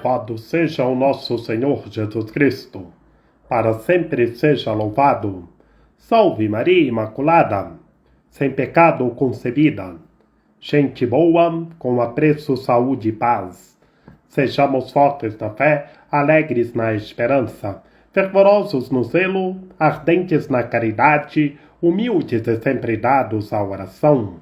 Louvado seja o nosso Senhor Jesus Cristo, para sempre seja louvado. Salve Maria Imaculada, sem pecado concebida. Gente boa, com apreço, saúde e paz. Sejamos fortes na fé, alegres na esperança, fervorosos no zelo, ardentes na caridade, humildes e sempre dados à oração.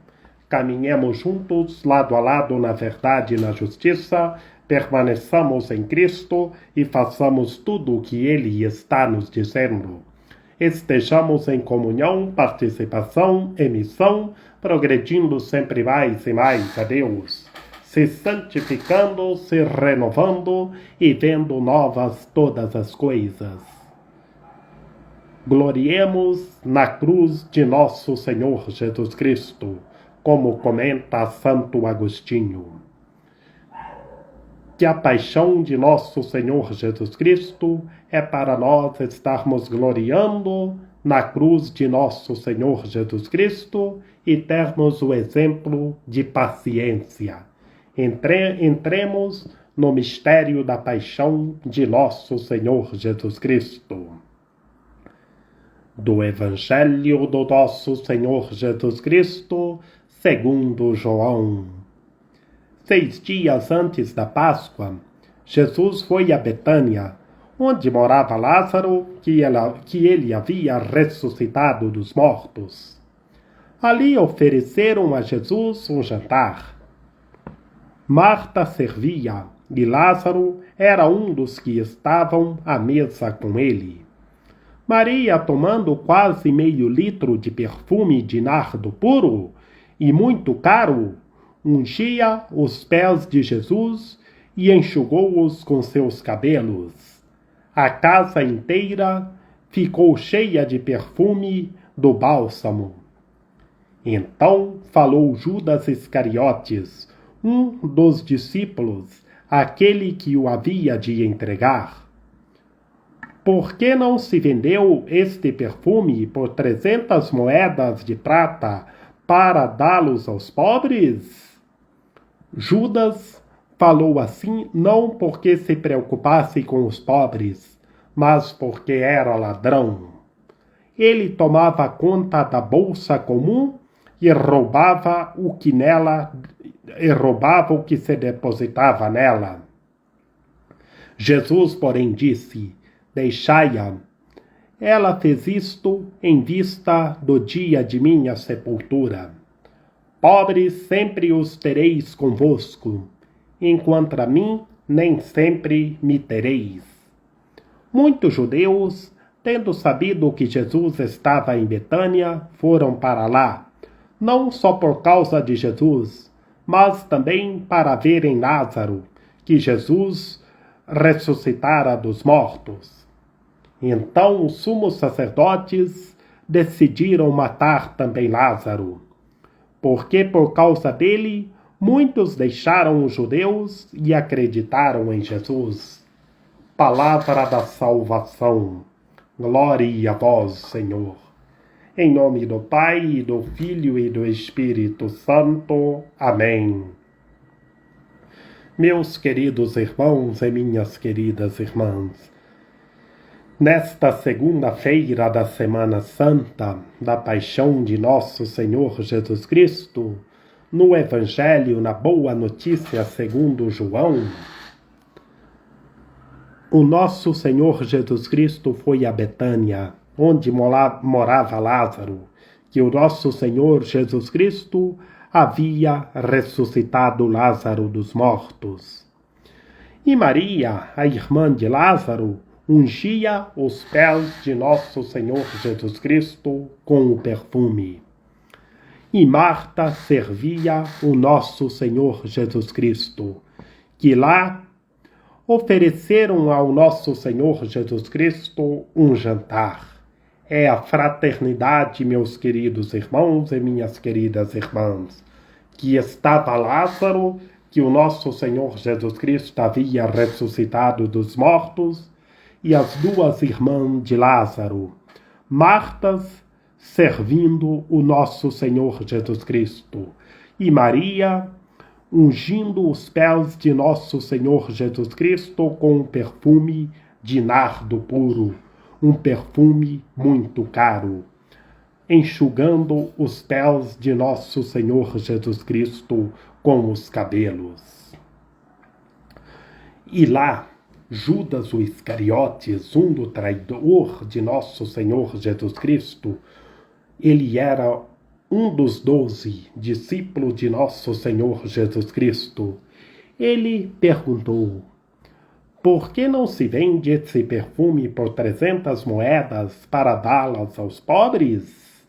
Caminhemos juntos, lado a lado, na verdade e na justiça, permaneçamos em Cristo e façamos tudo o que Ele está nos dizendo. Estejamos em comunhão, participação e missão, progredindo sempre mais e mais a Deus, se santificando, se renovando e vendo novas todas as coisas. Gloriemos na cruz de nosso Senhor Jesus Cristo, como comenta Santo Agostinho. Que a paixão de nosso Senhor Jesus Cristo é para nós estarmos gloriando na cruz de nosso Senhor Jesus Cristo e termos o exemplo de paciência. Entremos no mistério da paixão de nosso Senhor Jesus Cristo. Do Evangelho do nosso Senhor Jesus Cristo, segundo João. 6 dias antes da Páscoa, Jesus foi a Betânia, onde morava Lázaro, que ele havia ressuscitado dos mortos. Ali ofereceram a Jesus um jantar. Marta servia, e Lázaro era um dos que estavam à mesa com ele. Maria, tomando quase meio litro de perfume de nardo puro e muito caro, ungia os pés de Jesus e enxugou-os com seus cabelos. A casa inteira ficou cheia de perfume do bálsamo. Então falou Judas Iscariotes, um dos discípulos, aquele que o havia de entregar. Por que não se vendeu este perfume por 300 moedas de prata para dá-los aos pobres? Judas falou assim não porque se preocupasse com os pobres, mas porque era ladrão. Ele tomava conta da bolsa comum e roubava o que se depositava nela. Jesus, porém, disse: deixai-a. Ela fez isto em vista do dia de minha sepultura. Pobres sempre os tereis convosco, enquanto a mim nem sempre me tereis. Muitos judeus, tendo sabido que Jesus estava em Betânia, foram para lá, não só por causa de Jesus, mas também para verem Lázaro, que Jesus ressuscitara dos mortos. Então os sumos sacerdotes decidiram matar também Lázaro, porque por causa dele muitos deixaram os judeus e acreditaram em Jesus. Palavra da salvação. Glória a vós, Senhor. Em nome do Pai, e do Filho e do Espírito Santo. Amém. Meus queridos irmãos e minhas queridas irmãs, nesta segunda-feira da Semana Santa, da Paixão de Nosso Senhor Jesus Cristo, no Evangelho, na Boa Notícia segundo João, o nosso Senhor Jesus Cristo foi a Betânia, onde morava Lázaro, que o nosso Senhor Jesus Cristo havia ressuscitado Lázaro dos mortos. E Maria, a irmã de Lázaro, ungia os pés de nosso Senhor Jesus Cristo com o perfume. E Marta servia o nosso Senhor Jesus Cristo, que lá ofereceram ao nosso Senhor Jesus Cristo um jantar. É a fraternidade, meus queridos irmãos e minhas queridas irmãs, que estava Lázaro, que o nosso Senhor Jesus Cristo havia ressuscitado dos mortos, e as duas irmãs de Lázaro, Martas, servindo o nosso Senhor Jesus Cristo, e Maria, ungindo os pés de nosso Senhor Jesus Cristo com um perfume de nardo puro, um perfume muito caro, enxugando os pés de nosso Senhor Jesus Cristo com os cabelos. E lá, Judas o Iscariotes, um do traidor de nosso Senhor Jesus Cristo, ele era um dos 12 discípulos de nosso Senhor Jesus Cristo. Ele perguntou: por que não se vende esse perfume por 300 moedas para dá-las aos pobres?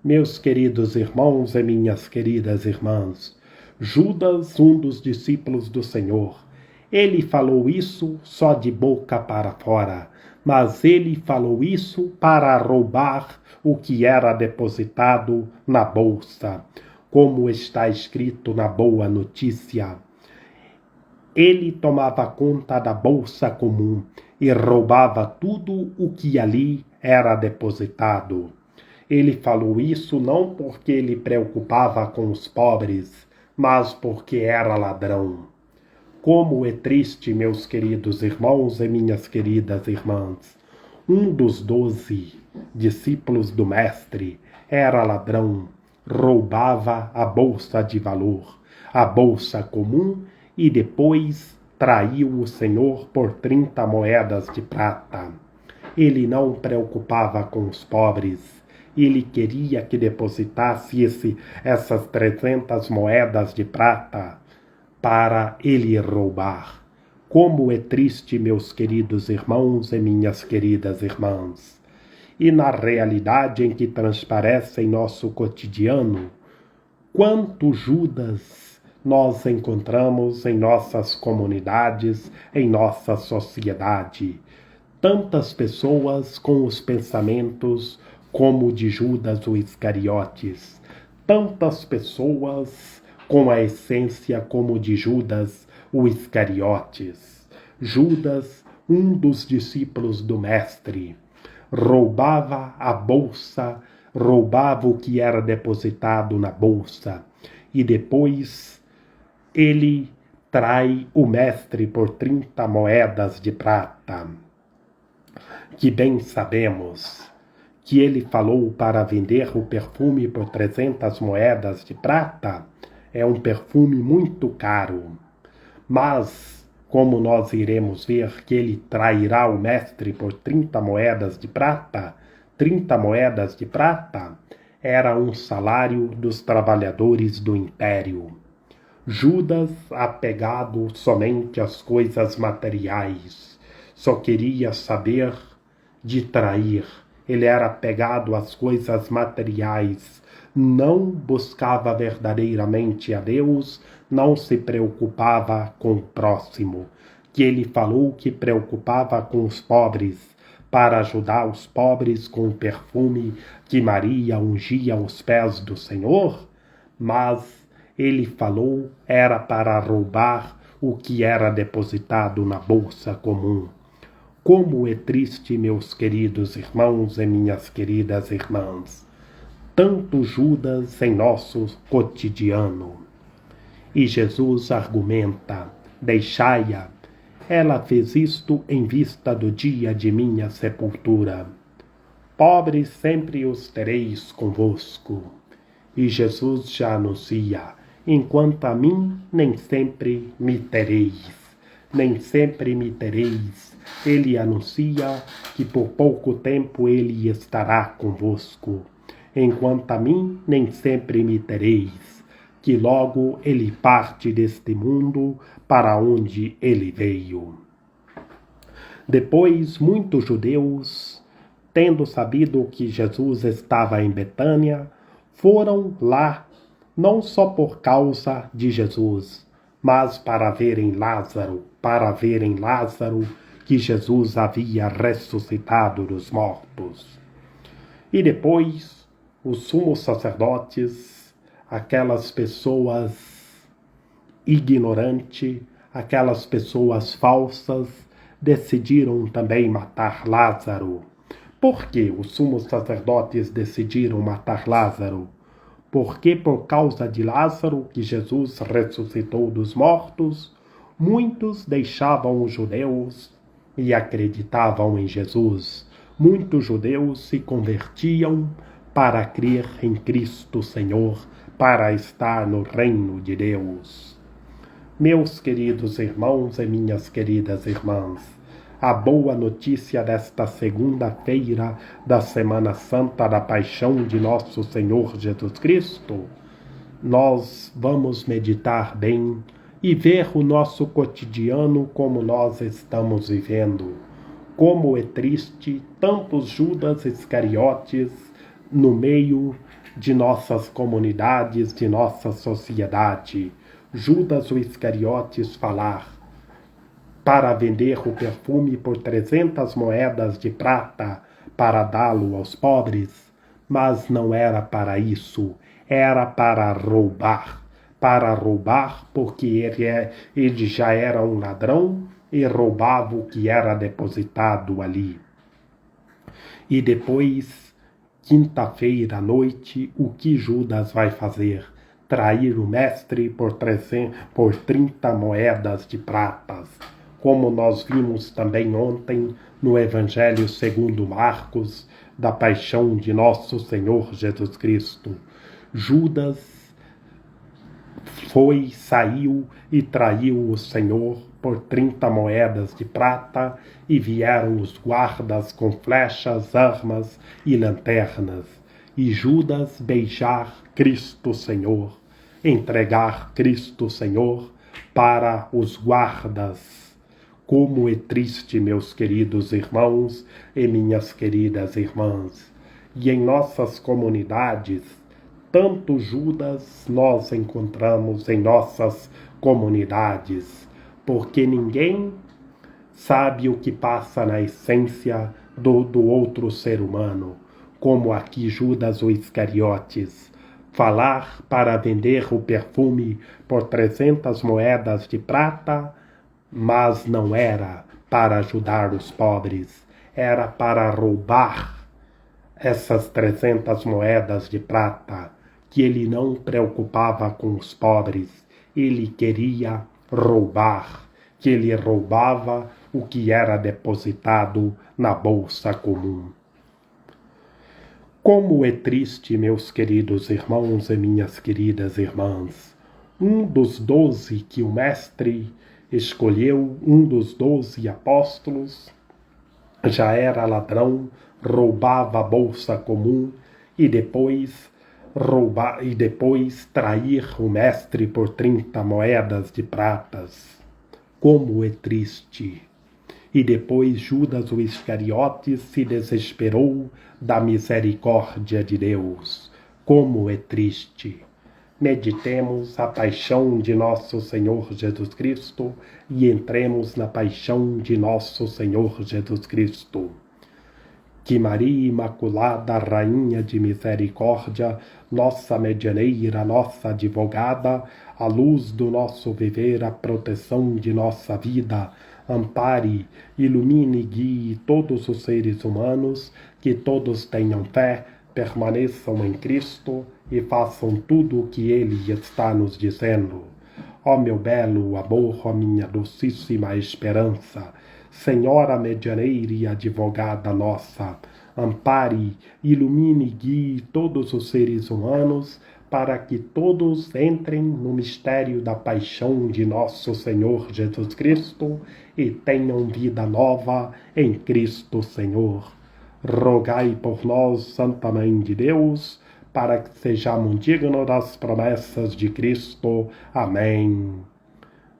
Meus queridos irmãos e minhas queridas irmãs, Judas, um dos discípulos do Senhor, ele falou isso só de boca para fora, mas ele falou isso para roubar o que era depositado na bolsa, como está escrito na boa notícia. Ele tomava conta da bolsa comum e roubava tudo o que ali era depositado. Ele falou isso não porque ele preocupava com os pobres, mas porque era ladrão. Como é triste, meus queridos irmãos e minhas queridas irmãs. Um dos 12 discípulos do Mestre era ladrão, roubava a bolsa de valor, a bolsa comum, e depois traiu o Senhor por 30 moedas de prata. Ele não preocupava com os pobres. Ele queria que depositasse essas 300 moedas de prata para ele roubar. Como é triste, meus queridos irmãos e minhas queridas irmãs. E na realidade em que transparece em nosso cotidiano, quanto Judas nós encontramos em nossas comunidades, em nossa sociedade. Tantas pessoas com os pensamentos como de Judas o Iscariotes. Tantas pessoas com a essência como de Judas o Iscariotes. Judas, um dos discípulos do Mestre, roubava a bolsa, roubava o que era depositado na bolsa, e depois ele trai o Mestre por 30 moedas de prata, que bem sabemos que ele falou para vender o perfume por 300 moedas de prata. É um perfume muito caro, mas como nós iremos ver que ele trairá o Mestre por 30 moedas de prata, 30 moedas de prata era um salário dos trabalhadores do império. Judas, apegado somente às coisas materiais, só queria saber de trair. Ele era apegado às coisas materiais, não buscava verdadeiramente a Deus, não se preocupava com o próximo, que ele falou que preocupava com os pobres, para ajudar os pobres com o perfume que Maria ungia aos pés do Senhor, mas ele falou era para roubar o que era depositado na bolsa comum. Como é triste, meus queridos irmãos e minhas queridas irmãs, tanto Judas em nosso cotidiano. E Jesus argumenta: deixai-a, ela fez isto em vista do dia de minha sepultura. Pobres sempre os tereis convosco. E Jesus já anuncia: enquanto a mim nem sempre me tereis. Nem sempre me tereis. Ele anuncia que por pouco tempo ele estará convosco. Enquanto a mim nem sempre me tereis, que logo ele parte deste mundo para onde ele veio. Depois, muitos judeus, tendo sabido que Jesus estava em Betânia, foram lá, não só por causa de Jesus, mas para verem Lázaro, que Jesus havia ressuscitado dos mortos. E depois, os sumos sacerdotes, aquelas pessoas ignorantes, aquelas pessoas falsas, decidiram também matar Lázaro. Por que os sumos sacerdotes decidiram matar Lázaro? porque por causa de Lázaro, que Jesus ressuscitou dos mortos, muitos deixavam os judeus e acreditavam em Jesus. Muitos judeus se convertiam para crer em Cristo Senhor, para estar no reino de Deus. Meus queridos irmãos e minhas queridas irmãs, a boa notícia desta segunda-feira da Semana Santa da Paixão de Nosso Senhor Jesus Cristo, nós vamos meditar bem e ver o nosso cotidiano como nós estamos vivendo. Como é triste tantos Judas Iscariotes no meio de nossas comunidades, de nossa sociedade. Judas o Iscariotes falar para vender o perfume por 300 moedas de prata para dá-lo aos pobres, mas não era para isso, era para roubar porque ele já era um ladrão e roubava o que era depositado ali. E depois, quinta-feira à noite, o que Judas vai fazer? Trair o mestre por 30 moedas de pratas. Como nós vimos também ontem no Evangelho segundo Marcos, da paixão de nosso Senhor Jesus Cristo. Judas saiu e traiu o Senhor por 30 moedas de prata, e vieram os guardas com flechas, armas e lanternas, e Judas beijar Cristo Senhor, entregar Cristo Senhor para os guardas. Como é triste, meus queridos irmãos e minhas queridas irmãs. E em nossas comunidades, tanto Judas nós encontramos em nossas comunidades, porque ninguém sabe o que passa na essência do outro ser humano, como aqui Judas o Iscariotes, falar para vender o perfume por 300 moedas de prata, mas não era para ajudar os pobres, era para roubar essas 300 moedas de prata, que ele não preocupava com os pobres, ele queria roubar, que ele roubava o que era depositado na bolsa comum. Como é triste, meus queridos irmãos e minhas queridas irmãs, um dos 12 que o Mestre escolheu, um dos 12 apóstolos, já era ladrão, roubava a bolsa comum e depois trair o mestre por 30 moedas de pratas. Como é triste! E depois Judas o Iscariotes se desesperou da misericórdia de Deus. Como é triste! Meditemos a paixão de nosso Senhor Jesus Cristo e entremos na paixão de nosso Senhor Jesus Cristo. Que Maria Imaculada, Rainha de Misericórdia, nossa medianeira, nossa advogada, a luz do nosso viver, a proteção de nossa vida, ampare, ilumine e guie todos os seres humanos, que todos tenham fé, permaneçam em Cristo e façam tudo o que Ele está nos dizendo. Ó meu belo amor, ó minha docíssima esperança, Senhora medianeira e advogada nossa, ampare, ilumine e guie todos os seres humanos, para que todos entrem no mistério da paixão de nosso Senhor Jesus Cristo e tenham vida nova em Cristo Senhor. Rogai por nós, Santa Mãe de Deus, para que sejamos dignos das promessas de Cristo. Amém.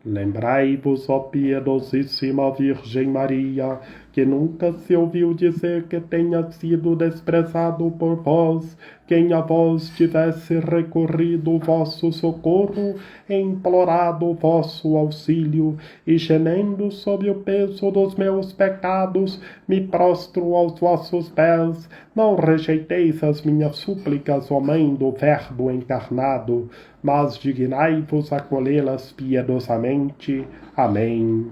Lembrai-vos, ó piedosíssima Virgem Maria, que nunca se ouviu dizer que tenha sido desprezado por vós, quem a vós tivesse recorrido o vosso socorro, e implorado o vosso auxílio, e gemendo sob o peso dos meus pecados, me prostro aos vossos pés. Não rejeiteis as minhas súplicas, ó Mãe do Verbo encarnado, mas dignai-vos acolhê-las piedosamente. Amém.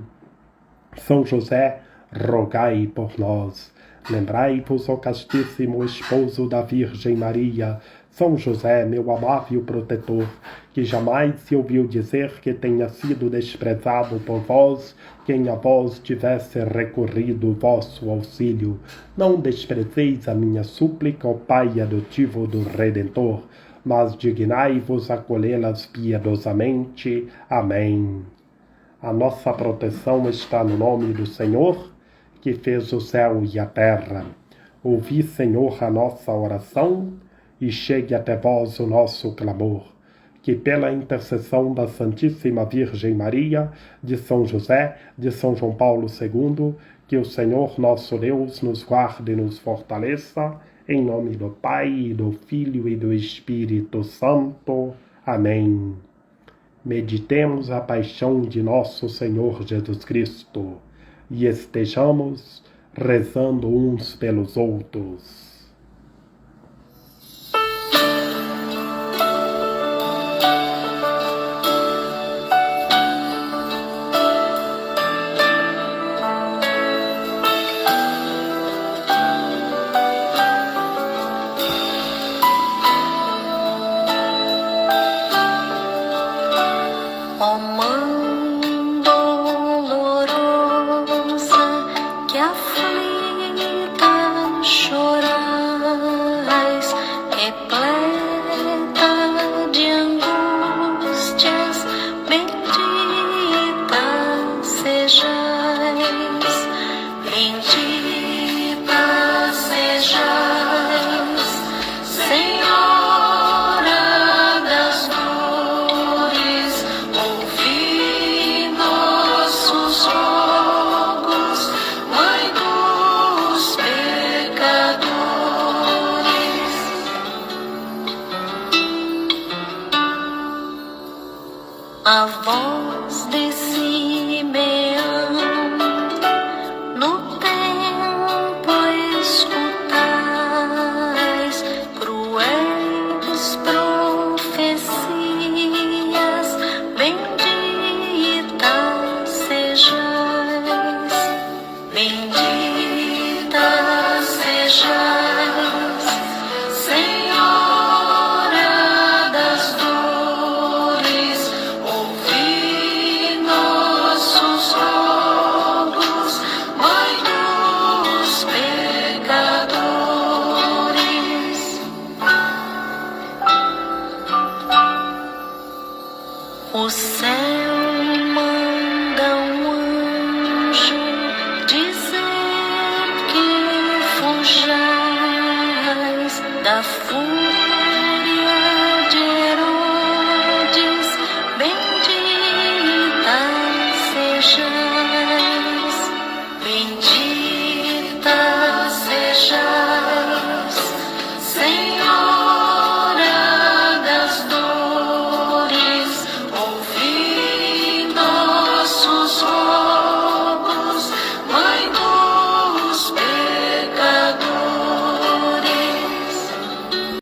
São José, rogai por nós. Lembrai-vos, ó castíssimo esposo da Virgem Maria, São José, meu amável protetor, que jamais se ouviu dizer que tenha sido desprezado por vós quem a vós tivesse recorrido vosso auxílio. Não desprezeis a minha súplica, ó Pai adotivo do Redentor, mas dignai-vos acolhê-las piedosamente. Amém. A nossa proteção está no nome do Senhor, que fez o céu e a terra. Ouvi, Senhor, a nossa oração, e chegue até vós o nosso clamor. Que pela intercessão da Santíssima Virgem Maria, de São José, de São João Paulo II, que o Senhor nosso Deus nos guarde e nos fortaleça, em nome do Pai, do Filho e do Espírito Santo. Amém. Meditemos a paixão de nosso Senhor Jesus Cristo e estejamos rezando uns pelos outros. Ó Mãe dolorosa, que aflita chorais, repleta de angústias, bendita sejais, bendita sejais, Senhora das dores. Ouvi nossos rogos, Mãe dos pecadores. A voz de Simeão no templo escutais, cruéis profecias, bendita sejais, bendita sejais, Senhora das dores. Ouvi nossos rogos, Mãe dos pecadores. O céu manda um anjo dizer que fujais da fúria